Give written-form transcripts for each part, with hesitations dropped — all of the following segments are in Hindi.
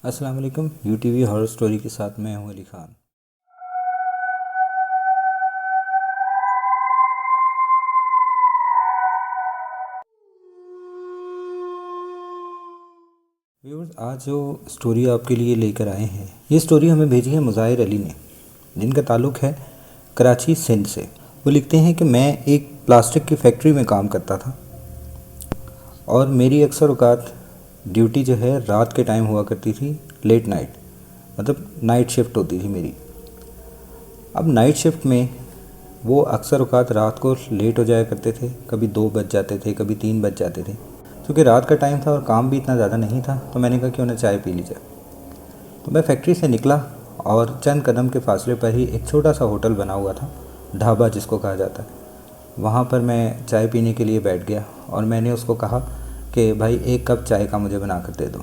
अस्सलाम वालेकुम। यूटीवी हॉरर स्टोरी के साथ मैं हूं अली खान। व्यूअर्स, आज जो स्टोरी आपके लिए लेकर आए हैं, ये स्टोरी हमें भेजी है मुज़ाहिर अली ने, जिनका ताल्लुक़ है कराची सिंध से। वो लिखते हैं कि मैं एक प्लास्टिक की फैक्ट्री में काम करता था और मेरी अक्सर औक़ात ड्यूटी जो है रात के टाइम हुआ करती थी, लेट नाइट, मतलब नाइट शिफ्ट होती थी मेरी। अब नाइट शिफ्ट में वो अक्सर औक़ात रात को लेट हो जाया करते थे, कभी 2 बज जाते थे, कभी 3 बज जाते थे। क्योंकि रात का टाइम था और काम भी इतना ज़्यादा नहीं था, तो मैंने कहा क्यों ना चाय पी ली जाए। तो मैं फैक्ट्री से निकला और चंद कदम के फासले पर ही एक छोटा सा होटल बना हुआ था, ढाबा जिसको कहा जाता है। वहाँ पर मैं चाय पीने के लिए बैठ गया और मैंने उसको कहा कि भाई 1 कप चाय का मुझे बना कर दे दो।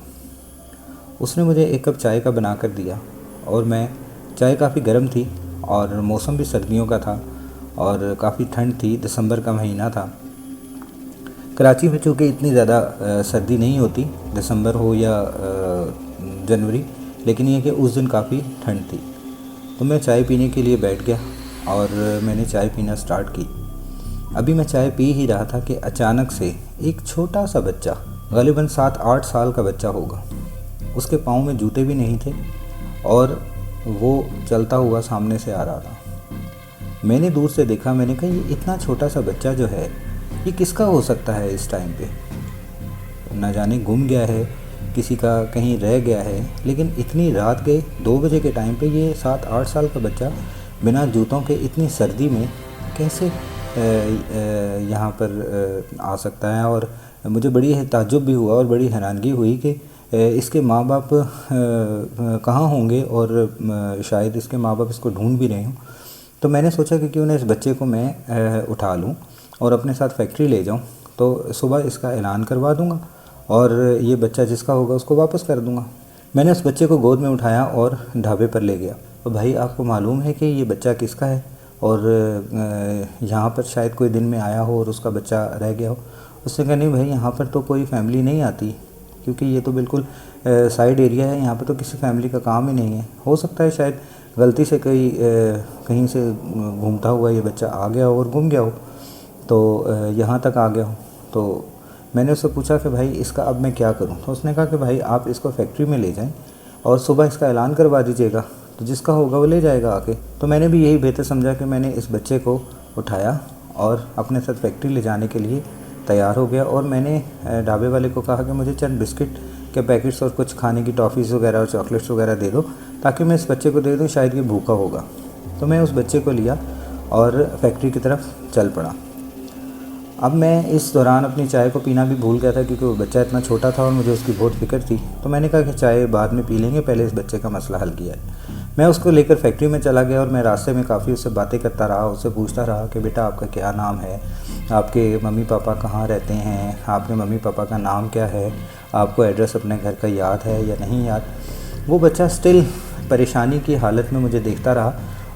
उसने मुझे 1 कप चाय का बना कर दिया और मैं चाय काफ़ी गर्म थी और मौसम भी सर्दियों का था और काफ़ी ठंड थी, दिसंबर का महीना था। कराची में चूँकि इतनी ज़्यादा सर्दी नहीं होती, दिसंबर हो या जनवरी, लेकिन ये कि उस दिन काफ़ी ठंड थी। तो मैं चाय पीने के लिए बैठ गया और मैंने चाय पीना स्टार्ट की। अभी मैं चाय पी ही रहा था कि अचानक से एक छोटा सा बच्चा, ग़ालिबन 7-8 साल का बच्चा होगा, उसके पाँव में जूते भी नहीं थे और वो चलता हुआ सामने से आ रहा था। मैंने दूर से देखा, मैंने कहा ये इतना छोटा सा बच्चा जो है ये किसका हो सकता है इस टाइम पे। ना जाने गुम गया है, किसी का कहीं रह गया है, लेकिन इतनी रात के 2 बजे के टाइम पे ये 7-8 साल का बच्चा बिना जूतों के इतनी सर्दी में कैसे यहाँ पर आ सकता है। और मुझे बड़ी ताज्जुब भी हुआ और बड़ी हैरानगी हुई कि इसके माँ बाप कहाँ होंगे और शायद इसके माँ बाप इसको ढूंढ भी रहे हों। तो मैंने सोचा कि क्यों ना इस बच्चे को मैं उठा लूँ और अपने साथ फैक्ट्री ले जाऊँ, तो सुबह इसका ऐलान करवा दूँगा और ये बच्चा जिसका होगा उसको वापस कर दूँगा। मैंने उस बच्चे को गोद में उठाया और ढाबे पर ले गया। तो भाई, आपको मालूम है कि ये बच्चा किसका है और यहाँ पर शायद कोई दिन में आया हो और उसका बच्चा रह गया हो। उसने कहा नहीं भाई, यहाँ पर तो कोई फैमिली नहीं आती, क्योंकि ये तो बिल्कुल साइड एरिया है, यहाँ पर तो किसी फैमिली का काम ही नहीं है। हो सकता है शायद गलती से कहीं से घूमता हुआ ये बच्चा आ गया हो और गुम गया हो, तो यहाँ तक आ गया हो। तो मैंने उससे पूछा कि भाई इसका अब मैं क्या करूँ। तो उसने कहा कि भाई आप इसको फैक्ट्री में ले जाएं और सुबह इसका ऐलान करवा दीजिएगा, तो जिसका होगा वो ले जाएगा आके। तो मैंने भी यही बेहतर समझा कि मैंने इस बच्चे को उठाया और अपने साथ फैक्ट्री ले जाने के लिए तैयार हो गया। और मैंने ढाबे वाले को कहा कि मुझे चंद बिस्किट के पैकेट्स और कुछ खाने की टॉफ़ीज़ वगैरह और चॉकलेट्स वगैरह दे दो, ताकि मैं इस बच्चे को दे दूँ, शायद ये भूखा होगा। तो मैं उस बच्चे को लिया और फैक्ट्री की तरफ चल पड़ा। अब मैं इस दौरान अपनी चाय को पीना भी भूल गया था, क्योंकि वो बच्चा इतना छोटा था और मुझे उसकी बहुत फ़िक्र थी। तो मैंने कहा कि चाय बाद में पी लेंगे, पहले इस बच्चे का मसला हल किया है। मैं उसको लेकर फैक्ट्री में चला गया और मैं रास्ते में काफ़ी उससे बातें करता रहा, उससे पूछता रहा कि बेटा आपका क्या नाम है, आपके मम्मी पापा कहाँ रहते हैं, आपके मम्मी पापा का नाम क्या है, आपको एड्रेस अपने घर का याद है या नहीं याद। वो बच्चा स्टिल परेशानी की हालत में मुझे देखता रहा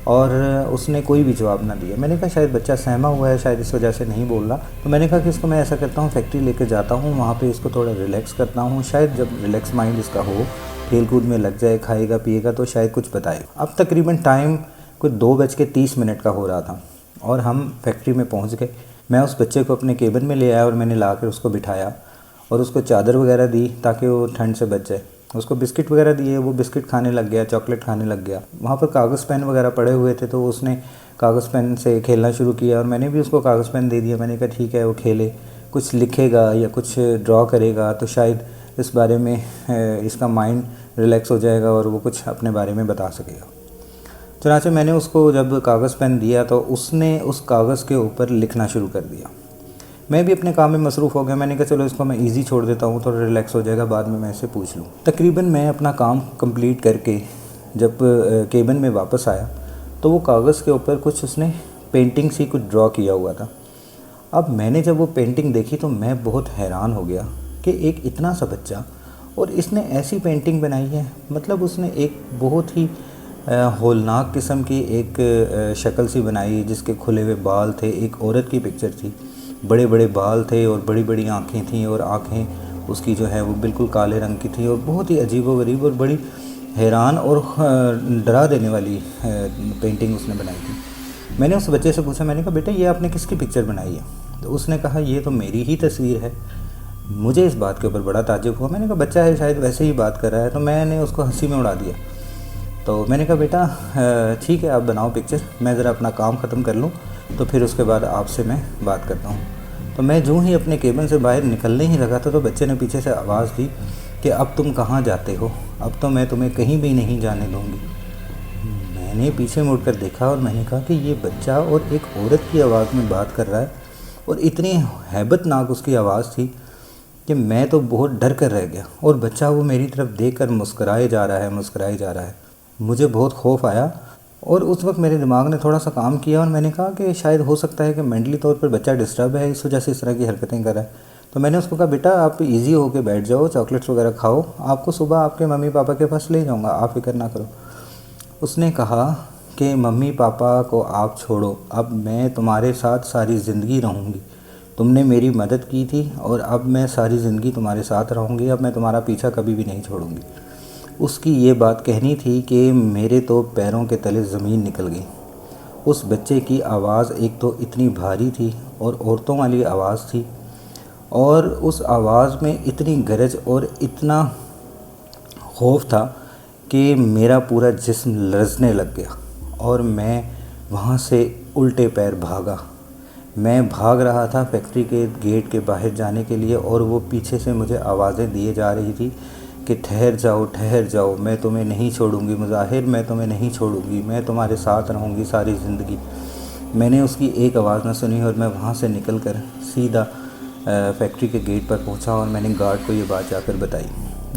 और उसने कोई भी जवाब ना दिया। मैंने कहा शायद बच्चा सहमा हुआ है, शायद इस वजह से नहीं बोल रहा। तो मैंने कहा कि इसको मैं ऐसा करता हूँ, फैक्ट्री लेकर जाता हूँ, वहाँ पे इसको थोड़ा रिलैक्स करता हूँ, शायद जब रिलैक्स माइंड इसका हो, खेल कूद में लग जाए, खाएगा पिएगा तो शायद कुछ बताए। अब तकरीबन टाइम कुछ 2:30 का हो रहा था और हम फैक्ट्री में पहुँच गए। मैं उस बच्चे को अपने केबिन में ले आया और मैंने ला कर उसको बिठाया और उसको चादर वगैरह दी ताकि वो ठंड से बच जाए। उसको बिस्किट वगैरह दिए, वो बिस्किट खाने लग गया, चॉकलेट खाने लग गया। वहाँ पर कागज़ पेन वगैरह पड़े हुए थे, तो उसने कागज़ पेन से खेलना शुरू किया और मैंने भी उसको कागज़ पेन दे दिया। मैंने कहा ठीक है, वो खेले, कुछ लिखेगा या कुछ ड्रॉ करेगा तो शायद इस बारे में इसका माइंड रिलैक्स हो जाएगा और वो कुछ अपने बारे में बता सकेगा। चुनांचे मैंने उसको जब कागज़ पेन दिया तो उसने उस कागज़ के ऊपर लिखना शुरू कर दिया। मैं भी अपने काम में मसरूफ़ हो गया। मैंने कहा चलो इसको मैं इजी छोड़ देता हूँ, थोड़ा रिलैक्स हो जाएगा, बाद में मैं इसे पूछ लूँ। तकरीबन मैं अपना काम कंप्लीट करके जब केबिन में वापस आया तो वो कागज़ के ऊपर कुछ उसने पेंटिंग सी कुछ ड्रॉ किया हुआ था। अब मैंने जब वो पेंटिंग देखी तो मैं बहुत हैरान हो गया कि एक इतना सा बच्चा और इसने ऐसी पेंटिंग बनाई है। मतलब उसने एक बहुत ही होलनाक किस्म की एक शक्ल सी बनाई, जिसके खुले हुए बाल थे, एक औरत की पिक्चर थी, बड़े बड़े बाल थे और बड़ी बड़ी आँखें थीं और आँखें उसकी जो है वो बिल्कुल काले रंग की थी और बहुत ही अजीबोगरीब और बड़ी हैरान और डरा देने वाली पेंटिंग उसने बनाई थी। मैंने उस बच्चे से पूछा, मैंने कहा बेटा ये आपने किसकी पिक्चर बनाई है? तो उसने कहा ये तो मेरी ही तस्वीर है। मुझे इस बात के ऊपर बड़ा ताज्जुब हुआ। मैंने कहा बच्चा है, शायद वैसे ही बात कर रहा है। तो मैंने उसको हंसी में उड़ा दिया। तो मैंने कहा बेटा ठीक है, आप बनाओ पिक्चर, मैं ज़रा अपना काम ख़त्म कर लूँ तो फिर उसके बाद आपसे मैं बात करता हूँ। तो मैं यूँ ही अपने केबिन से बाहर निकलने ही लगा था तो बच्चे ने पीछे से आवाज़ दी कि अब तुम कहाँ जाते हो, अब तो मैं तुम्हें कहीं भी नहीं जाने दूँगी। मैंने पीछे मुड़कर देखा और मैंने कहा कि ये बच्चा और एक औरत की आवाज़ में बात कर रहा है और इतनी हैबतनाक उसकी आवाज़ थी कि मैं तो बहुत डर कर रह गया। और बच्चा वो मेरी तरफ देखकर मुस्कराए जा रहा है, मुस्कराए जा रहा है। मुझे बहुत खौफ आया और उस वक्त मेरे दिमाग ने थोड़ा सा काम किया और मैंने कहा कि शायद हो सकता है कि मेंटली तौर पर बच्चा डिस्टर्ब है, इस वजह से इस तरह की हरकतें कर रहा है। तो मैंने उसको कहा बेटा आप इजी होके बैठ जाओ, चॉकलेट्स वगैरह खाओ, आपको सुबह आपके मम्मी पापा के पास ले जाऊँगा, आप फिक्र ना करो। उसने कहा कि मम्मी पापा को आप छोड़ो, अब मैं तुम्हारे साथ सारी ज़िंदगी रहूँगी, तुमने मेरी मदद की थी और अब मैं सारी ज़िंदगी तुम्हारे साथ रहूँगी, अब मैं तुम्हारा पीछा कभी भी नहीं छोड़ूंगी। उसकी ये बात कहनी थी कि मेरे तो पैरों के तले ज़मीन निकल गई। उस बच्चे की आवाज़ एक तो इतनी भारी थी और औरतों वाली आवाज़ थी और उस आवाज़ में इतनी गरज और इतना खौफ था कि मेरा पूरा जिस्म लरज़ने लग गया और मैं वहाँ से उल्टे पैर भागा। मैं भाग रहा था फैक्ट्री के गेट के बाहर जाने के लिए और वो पीछे से मुझे आवाज़ें दिए जा रही थी कि ठहर जाओ, मैं तुम्हें नहीं छोड़ूंगी मुज़ाहिर, मैं तुम्हें नहीं छोड़ूंगी, मैं तुम्हारे साथ रहूंगी सारी ज़िंदगी। मैंने उसकी एक आवाज़ ना सुनी और मैं वहाँ से निकलकर सीधा फैक्ट्री के गेट पर पहुँचा और मैंने गार्ड को ये बात जाकर बताई।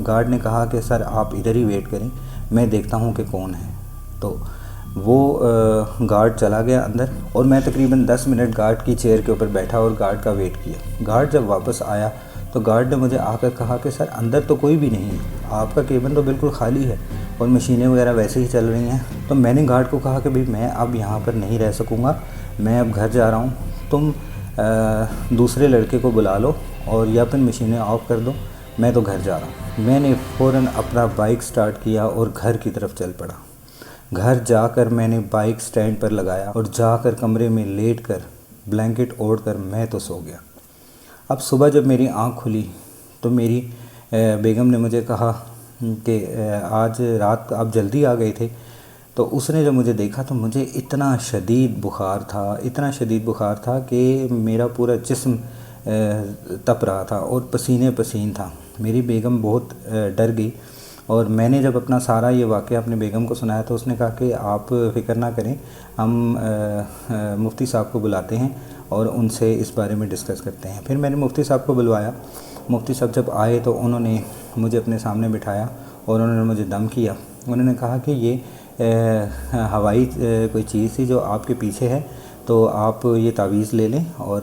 गार्ड ने कहा कि सर आप इधर ही वेट करें, मैं देखता हूँ कि कौन है। तो वो गार्ड चला गया अंदर और मैं तकरीबन 10 मिनट गार्ड की चेयर के ऊपर बैठा और गार्ड का वेट किया। गार्ड जब वापस आया तो गार्ड ने मुझे आकर कहा कि सर अंदर तो कोई भी नहीं है, आपका केबिन तो बिल्कुल खाली है और मशीनें वगैरह वैसे ही चल रही हैं। तो मैंने गार्ड को कहा कि भाई मैं अब यहाँ पर नहीं रह सकूँगा, मैं अब घर जा रहा हूँ, तुम दूसरे लड़के को बुला लो और या फिर मशीनें ऑफ़ कर दो, मैं तो घर जा रहा हूँ। मैंने फ़ौरन अपना बाइक स्टार्ट किया और घर की तरफ चल पड़ा। घर जाकर मैंने बाइक स्टैंड पर लगाया और जाकर कमरे में लेटकर ब्लैंकेट ओढ़कर मैं तो सो गया। अब सुबह जब मेरी आँख खुली तो मेरी बेगम ने मुझे कहा कि आज रात आप जल्दी आ गए थे। तो उसने जब मुझे देखा तो मुझे इतना शदीद बुखार था कि मेरा पूरा जिस्म तप रहा था और पसीने पसीन था। मेरी बेगम बहुत डर गई और मैंने जब अपना सारा ये वाक़या अपने बेगम को सुनाया तो उसने कहा कि आप फ़िक्र ना करें, हम मुफ्ती साहब को बुलाते हैं और उनसे इस बारे में डिस्कस करते हैं। फिर मैंने मुफ्ती साहब को बुलवाया। मुफ्ती साहब जब आए तो उन्होंने मुझे अपने सामने बिठाया और उन्होंने मुझे दम किया। उन्होंने कहा कि ये हवाई कोई चीज़ थी जो आपके पीछे है, तो आप ये तावीज़ ले लें और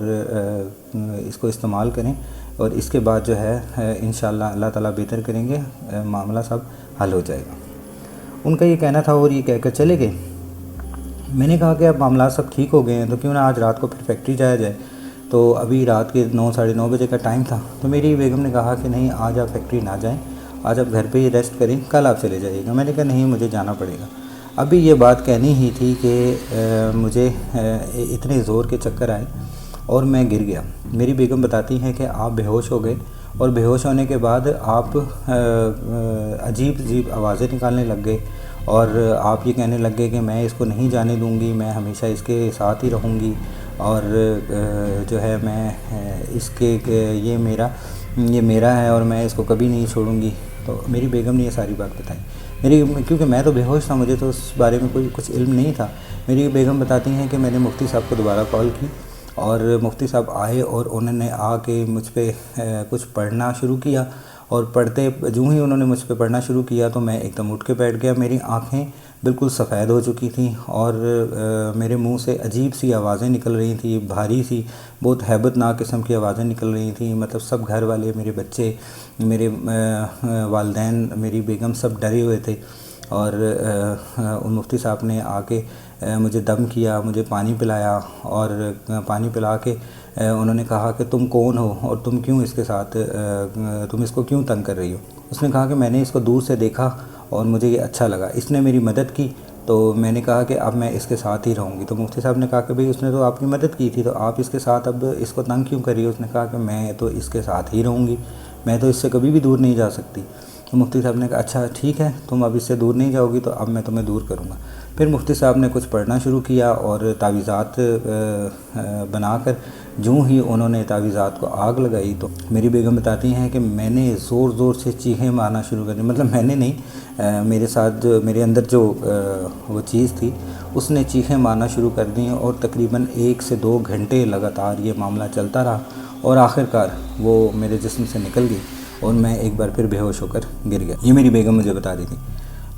इसको इस्तेमाल करें और इसके बाद जो है इंशाअल्लाह अल्लाह ताला बेहतर करेंगे, मामला सब हल हो जाएगा। उनका ये कहना था और ये कहकर चले गए। मैंने कहा कि अब मामला सब ठीक हो गए हैं तो क्यों ना आज रात को फिर फैक्ट्री जाया जाए। तो अभी रात के 9 साढ़े 9 बजे का टाइम था। तो मेरी बेगम ने कहा कि नहीं, आज आप फैक्ट्री ना जाएं, आज आप घर पे ही रेस्ट करें, कल आप चले जाइएगा। मैंने कहा नहीं, मुझे जाना पड़ेगा। अभी ये बात कहनी ही थी कि मुझे इतने ज़ोर के चक्कर आए और मैं गिर गया। मेरी बेगम बताती हैं कि आप बेहोश हो गए और बेहोश होने के बाद आप अजीब आवाज़ें निकालने लग गए और आप ये कहने लग गए कि मैं इसको नहीं जाने दूंगी, मैं हमेशा इसके साथ ही रहूंगी और जो है मैं इसके ये मेरा है और मैं इसको कभी नहीं छोड़ूंगी। तो मेरी बेगम ने ये सारी बात बताई। क्योंकि मैं तो बेहोश था, मुझे तो उस बारे में कुछ इल्म नहीं था। मेरी बेगम बताती हैं कि मैंने मुफ्ती साहब को दोबारा कॉल की और मुफ्ती साहब आए और उन्होंने आके मुझ पे कुछ पढ़ना शुरू किया और पढ़ते यूँ ही उन्होंने मुझ पे पढ़ना शुरू किया तो मैं एकदम उठ के बैठ गया। मेरी आँखें बिल्कुल सफ़ेद हो चुकी थी और मेरे मुंह से अजीब सी आवाज़ें निकल रही थी, भारी सी, बहुत हैबतनाक किस्म की आवाज़ें निकल रही थी। मतलब सब घर वाले, मेरे बच्चे, मेरे वालिदैन, मेरी बेगम सब डरे हुए थे। और उन मुफ्ती साहब ने आके मुझे दम किया, मुझे पानी पिलाया और पानी पिला के उन्होंने कहा कि तुम कौन हो और तुम क्यों इसके साथ तुम इसको क्यों तंग कर रही हो। उसने कहा कि मैंने इसको दूर से देखा और मुझे ये अच्छा लगा, इसने मेरी मदद की, तो मैंने कहा कि अब मैं इसके साथ ही रहूँगी। तो मुफ्ती साहब ने कहा कि भाई उसने तो आपकी मदद की थी, तो आप इसके साथ अब इसको तंग क्यों करिए। उसने कहा कि मैं तो इसके साथ ही रहूँगी, मैं तो इससे कभी भी दूर नहीं जा सकती। तो मुफ्ती साहब ने कहा अच्छा ठीक है, तुम अब इससे दूर नहीं जाओगी तो अब मैं तुम्हें दूर करूँगा। फिर मुफ्ती साहब ने कुछ पढ़ना शुरू किया और तावीज़ात बनाकर जूँ ही उन्होंने तावीज़ात को आग लगाई तो मेरी बेगम बताती हैं कि मैंने ज़ोर ज़ोर से चीखें मारना शुरू कर दी। मतलब मैंने नहीं, मेरे साथ मेरे अंदर जो वो चीज़ थी उसने चीखें मारना शुरू कर दी और तकरीबन 1 से 2 घंटे लगातार ये मामला चलता रहा और आखिरकार वो मेरे जिस्म से निकल गई और मैं एक बार फिर बेहोश होकर गिर गया। ये मेरी बेगम मुझे बता रही थी।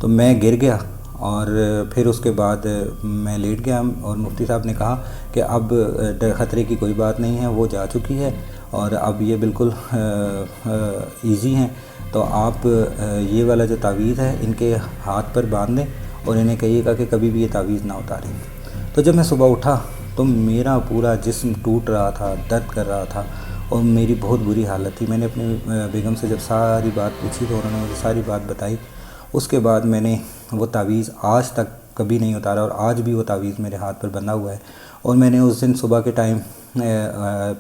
तो मैं गिर गया और फिर उसके बाद मैं लेट गया और मुफ्ती साहब ने कहा कि अब ख़तरे की कोई बात नहीं है, वो जा चुकी है और अब ये बिल्कुल ईज़ी हैं, तो आप ये वाला जो तावीज़ है इनके हाथ पर बांध दें और इन्हें कहिएगा कि कभी भी ये तावीज़ ना उतारें। तो जब मैं सुबह उठा तो मेरा पूरा जिस्म टूट रहा था, दर्द कर रहा था और मेरी बहुत बुरी हालत थी। मैंने अपनी बेगम से जब सारी बात पूछी तो उन्होंने मुझे सारी बात बताई। उसके बाद मैंने वो तावीज़ आज तक कभी नहीं उतारा और आज भी वो तावीज़ मेरे हाथ पर बंधा हुआ है। और मैंने उस दिन सुबह के टाइम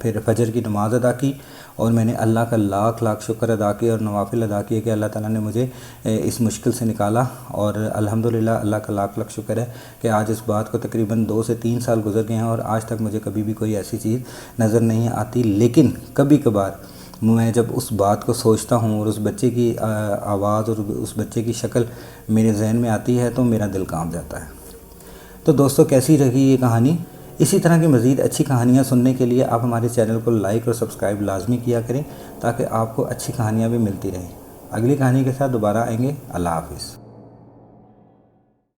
फिर फजर की नमाज़ अदा की और मैंने अल्लाह का लाख लाख शुक्र अदा किया और नवाफिल अदा किए कि अल्लाह ताला ने मुझे इस मुश्किल से निकाला। और अल्हम्दुलिल्लाह अल्लाह का लाख लाख शुक्र है कि आज इस बात को तकरीबन 2 से 3 साल गुजर गए हैं और आज तक मुझे कभी भी कोई ऐसी चीज़ नज़र नहीं आती। लेकिन कभी कभार मैं जब उस बात को सोचता हूँ और उस बच्चे की आवाज़ और उस बच्चे की शक्ल मेरे जहन में आती है तो मेरा दिल कांप जाता है। तो दोस्तों कैसी रही ये कहानी? इसी तरह की मज़ीद अच्छी कहानियाँ सुनने के लिए आप हमारे चैनल को लाइक और सब्सक्राइब लाजमी किया करें ताकि आपको अच्छी कहानियाँ भी मिलती रहें। अगली कहानी के साथ दोबारा आएंगे। अल्लाह हाफ़िज़।